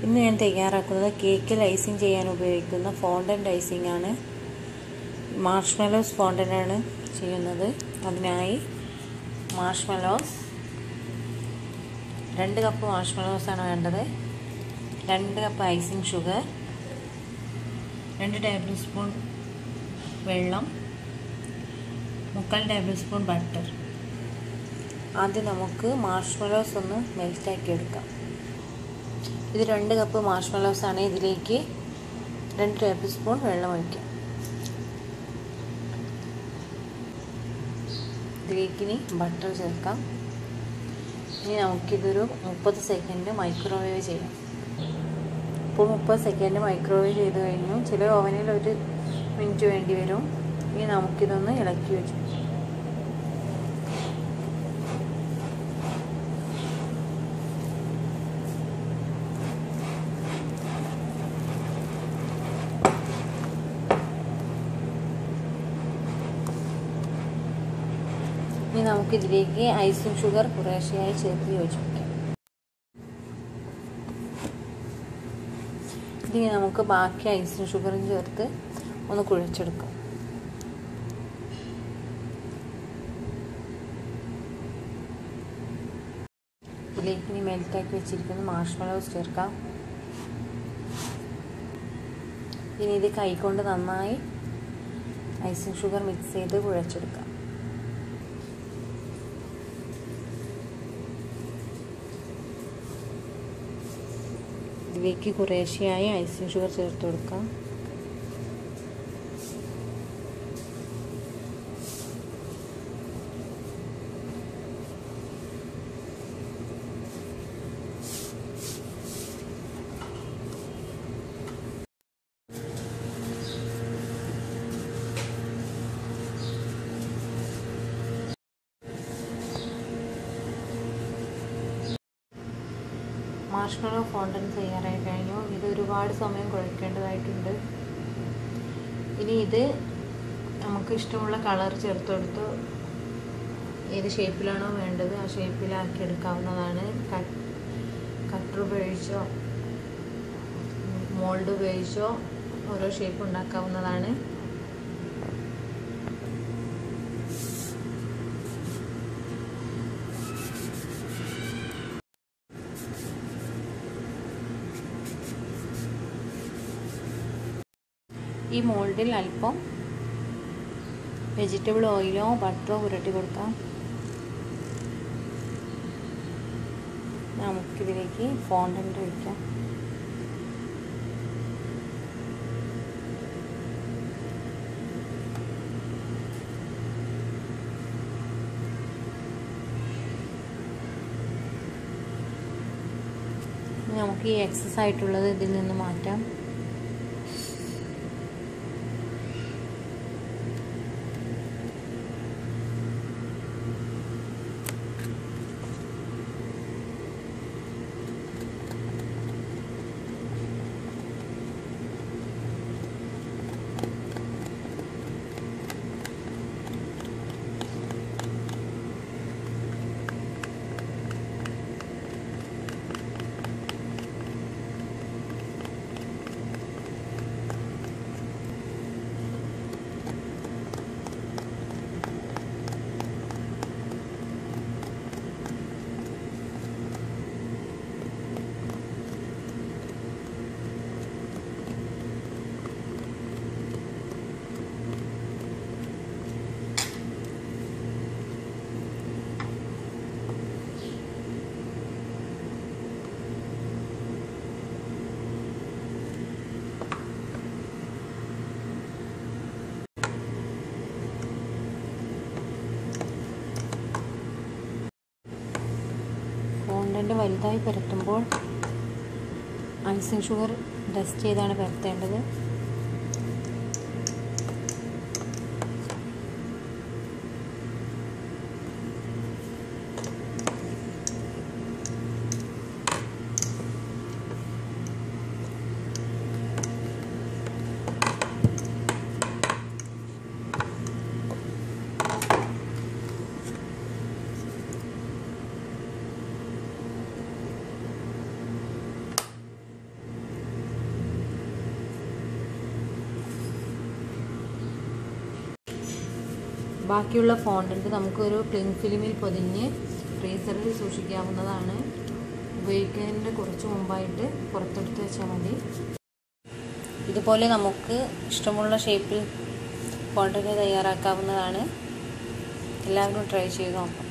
ഇന്ന് ഞാൻ തയ്യാറാക്കുന്നത് കേക്കിൽ ഐസിങ് ചെയ്യാൻ ഉപയോഗിക്കുന്ന ഫോണ്ടൻ്റ് ഐസിങ് ആണ്. മാർഷ്മെലോസ് ഫോണ്ടൻ്റ് ആണ് ചെയ്യുന്നത്. അതിനായി മാർഷ്മെലോസ് 2 കപ്പ് മാർഷ്മെലോസ് ആണ് വേണ്ടത്. 2 cup icing sugar, 2 table spoon വെള്ളം, 3/4 ടേബിൾ സ്പൂൺ ബട്ടർ. ആദ്യം നമുക്ക് മാർഷ്മെലോസ് ഒന്ന് മെൽറ്റാക്കി എടുക്കാം. ഇത് 2 കപ്പ് മാർഷ്മെലോസ് ആണ്. ഇതിലേക്ക് 2 ടേബിൾ സ്പൂൺ വെള്ളം ഒഴിക്കാം. ഇതിലേക്ക് ഇനി ബട്ടർ ചേർക്കാം. ഇനി നമുക്കിതൊരു 30 സെക്കൻഡ് മൈക്രോവേവ് ചെയ്യാം. ഇപ്പോൾ 30 സെക്കൻഡ് മൈക്രോവേവ് ചെയ്ത് കഴിഞ്ഞു. ചില ഓവനിൽ 1 മിനിറ്റ് വേണ്ടി വരും. ഇനി നമുക്കിതൊന്ന് ഇളക്കി വെച്ചു. ഇനി നമുക്കിതിലേക്ക് ഐസിങ് ഷുഗർ കുറേശ്ശെയായി ചേർത്ത് യോജിപ്പിക്കാം. ഇതിന് നമുക്ക് ബാക്കി ഐസിങ് ഷുഗറും ചേർത്ത് ഒന്ന് കുഴച്ചെടുക്കാം. ഇതിലേക്ക് ഇനി മെൽറ്റാക്കി വെച്ചിരിക്കുന്ന മാർഷ്മെലോസ് ചേർക്കാം. ഇനി ഇത് കൈകൊണ്ട് നന്നായി ഐസിങ് ഷുഗർ മിക്സ് ചെയ്ത് കുഴച്ചെടുക്കാം. ഇതിലേക്ക് കുറേശ്ശെയായി ഐസിങ് ഷുഗർ ചേർത്ത് കൊടുക്കാം. മാർഷ്മെലോ ഫോണ്ടൻ്റ് തയ്യാറായി കഴിഞ്ഞു. ഇത് ഒരുപാട് സമയം കുഴക്കേണ്ടതായിട്ടുണ്ട്. ഇനി ഇത് നമുക്ക് ഇഷ്ടമുള്ള കളർ ചേർത്ത് കൊടുത്ത് ഏത് ഷേപ്പിലാണോ വേണ്ടത് ആ ഷേപ്പിലാക്കി എടുക്കാവുന്നതാണ്. കട്ടർ ഉപയോഗിച്ചോ മോൾഡ് ഉപയോഗിച്ചോ ഓരോ ഷേപ്പ് ഉണ്ടാക്കാവുന്നതാണ്. ഈ മോൾഡിൽ അല്പം വെജിറ്റബിൾ ഓയിലോ ബട്ടറോ പുരട്ടി കൊടുക്കാം. നമുക്കിതിലേക്ക് ഫോണ്ടൻ്റ് ഒഴിക്കാം. നമുക്ക് ഈ എക്സസ് ആയിട്ടുള്ളത് ഇതിൽ നിന്ന് മാറ്റാം. ഫോണ്ടൻ്റ് വലുതായി പരത്തുമ്പോൾ ഐസിങ് ഷുഗർ ഡസ്റ്റ് ചെയ്താണ് പരത്തേണ്ടത്. ബാക്കിയുള്ള ഫോണ്ടൻറ്റ് നമുക്കൊരു ക്ലിങ് ഫിലിമിൽ പൊതിഞ്ഞ് ഫ്രീസറിൽ സൂക്ഷിക്കാവുന്നതാണ്. ഉപയോഗിക്കുന്നതിൻ്റെ കുറച്ച് മുമ്പായിട്ട് പുറത്തെടുത്ത് വെച്ചാൽ മതി. ഇതുപോലെ നമുക്ക് ഇഷ്ടമുള്ള ഷേപ്പിൽ ഫോണ്ടൻറ്റ് തയ്യാറാക്കാവുന്നതാണ്. എല്ലാവരും ട്രൈ ചെയ്ത് നോക്കാം.